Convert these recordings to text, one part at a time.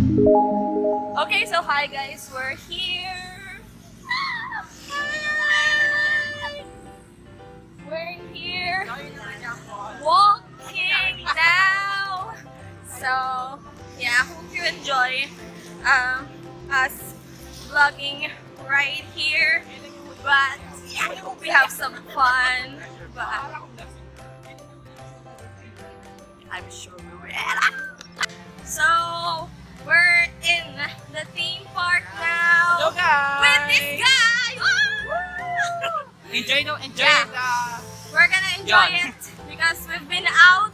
Okay, so hi guys, we're here. We're here walking now. So yeah, hope you enjoy us vlogging right here. But yeah, I hope we have some fun. But I'm sure we will. So we're in the theme park now. Hello guys! With this guy! Woo! Enjoy Yeah. We're gonna enjoy it because we've been out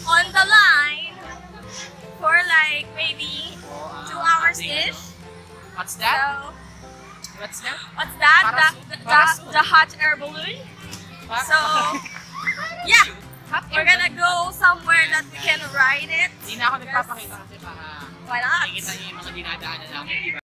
on the line for like maybe 2 hours-ish. What's that? So, What's that? what's that? The hot air balloon. So, yeah. We're gonna go somewhere that we can ride it. Hindi na ako nagpapakita kasi para Why not? makikita niyo yung mga dinadaanan namin, di ba?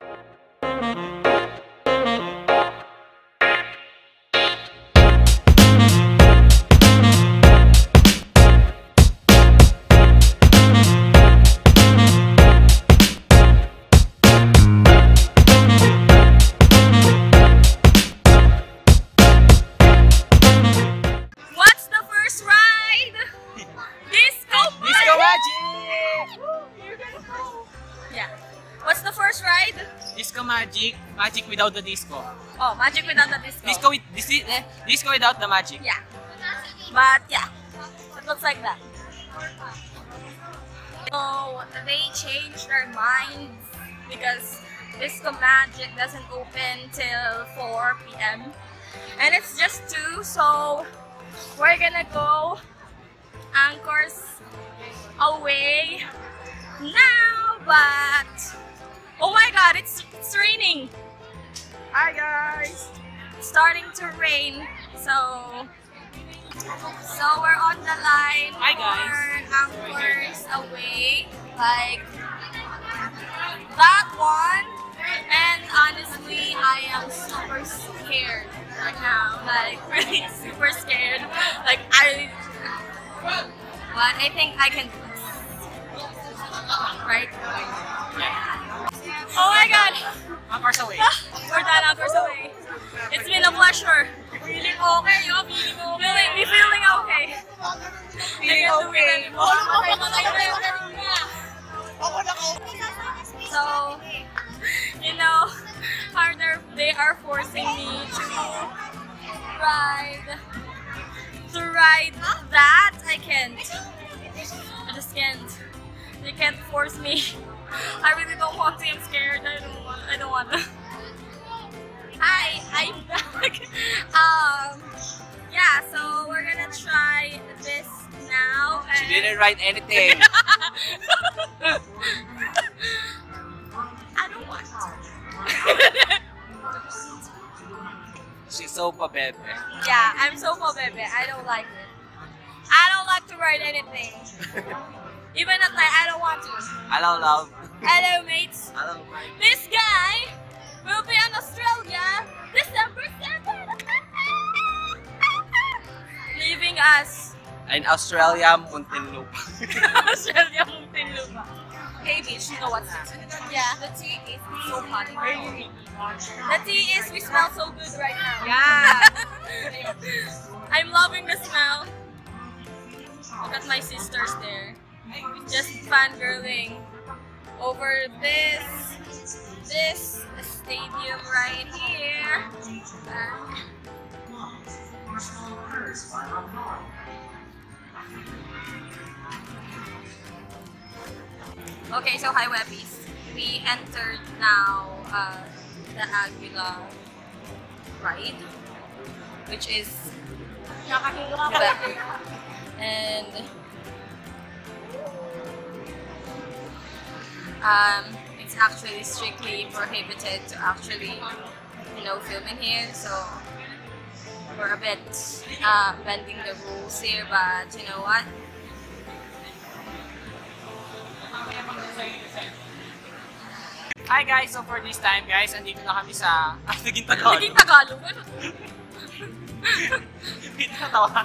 Magic without the disco. Oh, magic without the disco. Disco without the magic. Yeah. But yeah, it looks like that. So they changed their minds because Disco Magic doesn't open till 4 p.m. and it's just 2, so we're gonna go anchors away now. But oh my god, it's raining! Hi guys! It's starting to rain, so we're on the line. Hi guys! For anchors away, like that one. And honestly, I am super scared right now. Like really super scared. Like but I think I can do this. Right? Oh my god! Anchors away. We're done, anchors away. It's been a pleasure. Feeling okay, oh, feeling okay. Feeling okay. Feeling okay. So, you know, they are forcing me to ride that. I can't. I just can't. They can't force me. I really don't want to. I'm scared. I don't want to. Hi, I'm back. Yeah, so we're gonna try this now. She didn't write anything. I don't want to. She's so pabebe. Yeah, I'm so pabebe. I don't like it. I don't like to write anything. Even at night, I don't want to. Hello, love. Hello, mates. Hello, mate. This guy will be in Australia December 7th. Leaving us. In Australia, Muntinlupa. Australia, Muntinlupa. Hey, bitch, you know what's yeah, the tea is so hot. The tea is, we smell so good right now. Yeah. I'm loving the smell. Look at my sisters there. Just fangirling over this stadium right here. Okay, so hi Webbies. We entered now the Aguila ride, which is better. And it's actually strictly prohibited to actually, you know, film in here, so we're a bit bending the rules here, but you know what? Hi guys, so for this time guys, andito na kami sa... naging Tagalog. Naging Tagalog? Hindi na tawa.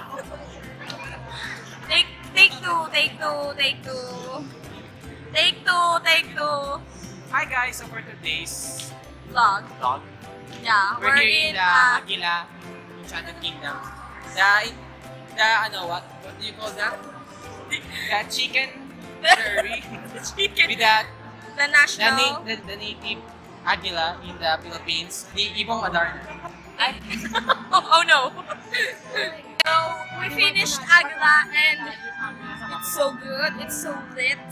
Take two. hi guys, so for today's vlog. Yeah, we're here in the Aguila, Enchanted Kingdom. What do you call that? The chicken curry with the national, the native Aguila in the Philippines. The ibong madar. oh no. So we finished Aguila and it's so good. It's so lit.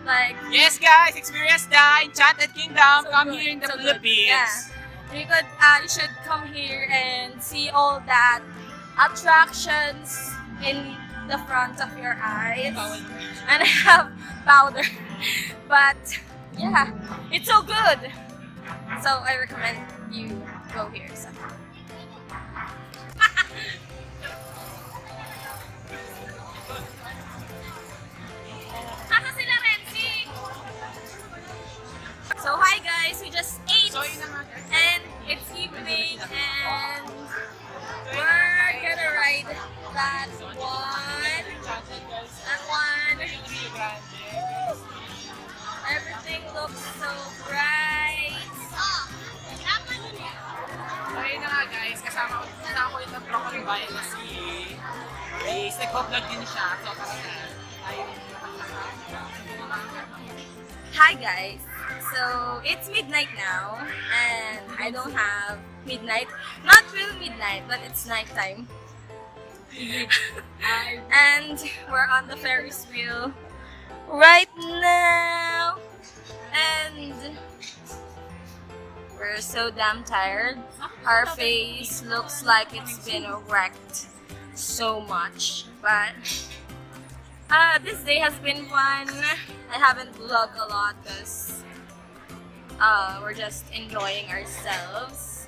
Like, yes guys, experience the Enchanted Kingdom. So Come good, here in the so good. Philippines. Yeah. You should come here and see all that attractions in the front of your eyes. And I have powder. But yeah, it's so good. So I recommend you go here. So. So hi guys, we just ate and it's evening and we're gonna ride that one. Everything looks so bright. So yun na nga guys, kasama ko yung tatlo ko yung bayan na si Mariz. Nagpo-vlog din siya. So Hi guys, so it's midnight now and I don't have midnight, not real midnight, but it's nighttime. And we're on the Ferris wheel right now and we're so damn tired. Our face looks like it's been wrecked so much, but this day has been fun. I haven't vlogged a lot because we're just enjoying ourselves.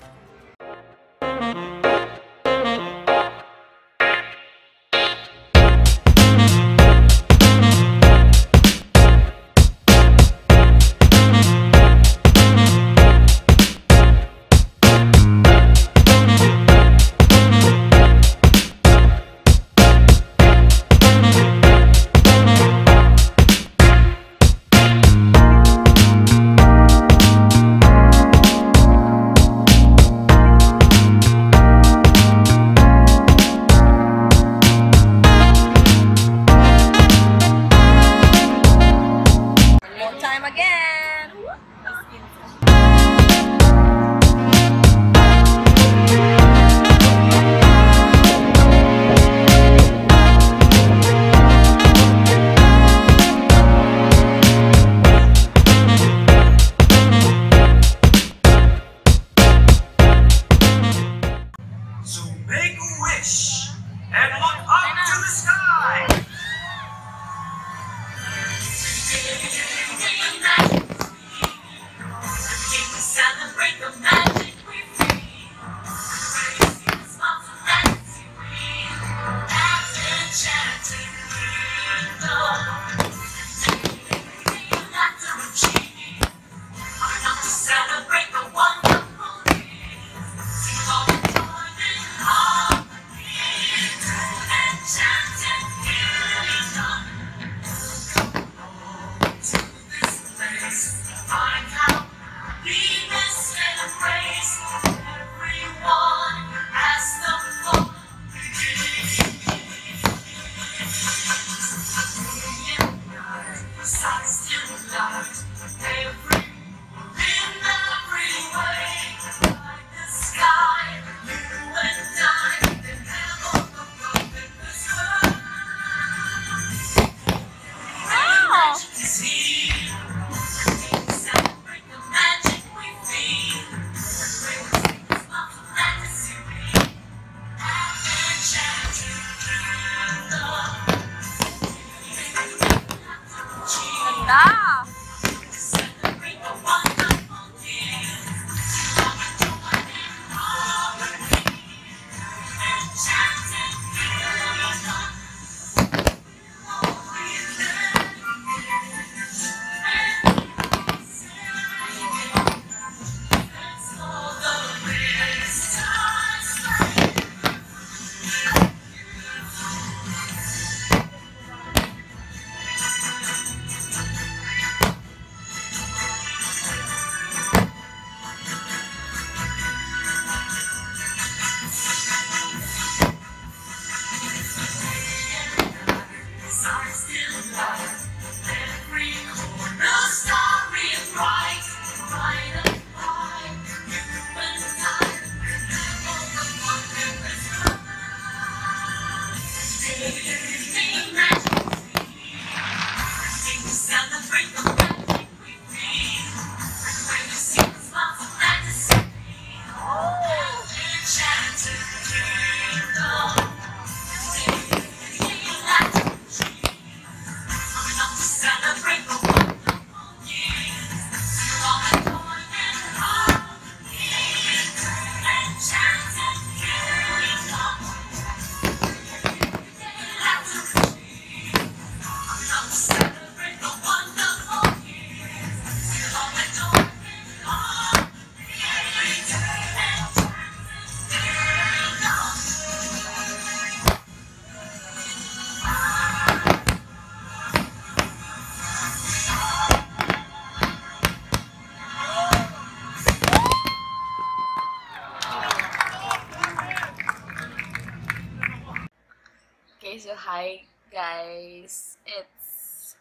Hi guys, it's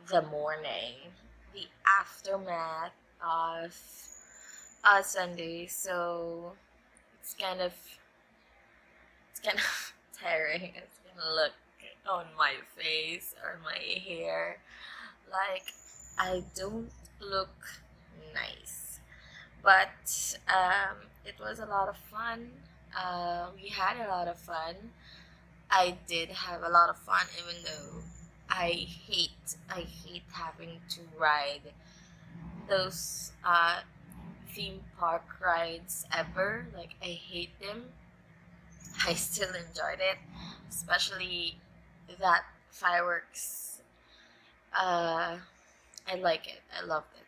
the morning, the aftermath of a Sunday, so it's kind of tiring. It's gonna look on my face or my hair like I don't look nice, but it was a lot of fun. We had a lot of fun. I did have a lot of fun, even though I hate having to ride those theme park rides ever. Like, I hate them. I still enjoyed it, especially that fireworks. I like it. I loved it.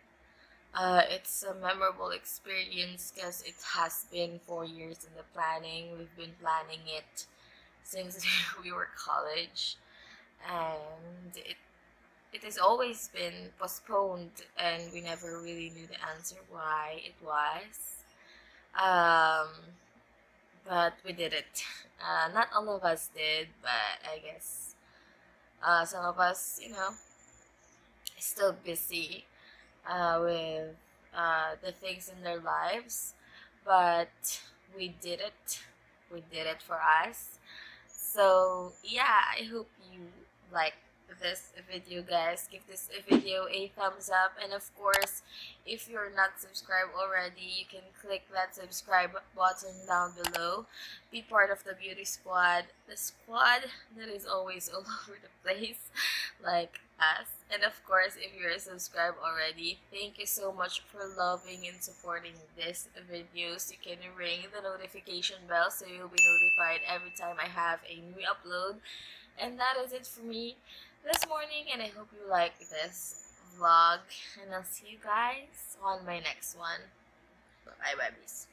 It's a memorable experience because it has been 4 years in the planning. We've been planning it since we were college, and it has always been postponed, and we never really knew the answer why it was. But we did it. Not all of us did, but I guess some of us, still busy with the things in their lives, but we did it. We did it for us. So yeah, I hope you like this video, guys. Give this video a thumbs up, and of course, if you're not subscribed already, you can click that subscribe button down below. Be part of the beauty squad, the squad that is always all over the place like us. And of course, if you're subscribed already, thank you so much for loving and supporting this videos. You can ring the notification bell so you'll be notified every time I have a new upload. And that is it for me this morning, and I hope you like this vlog, and I'll see you guys on my next one. Bye bye, babies.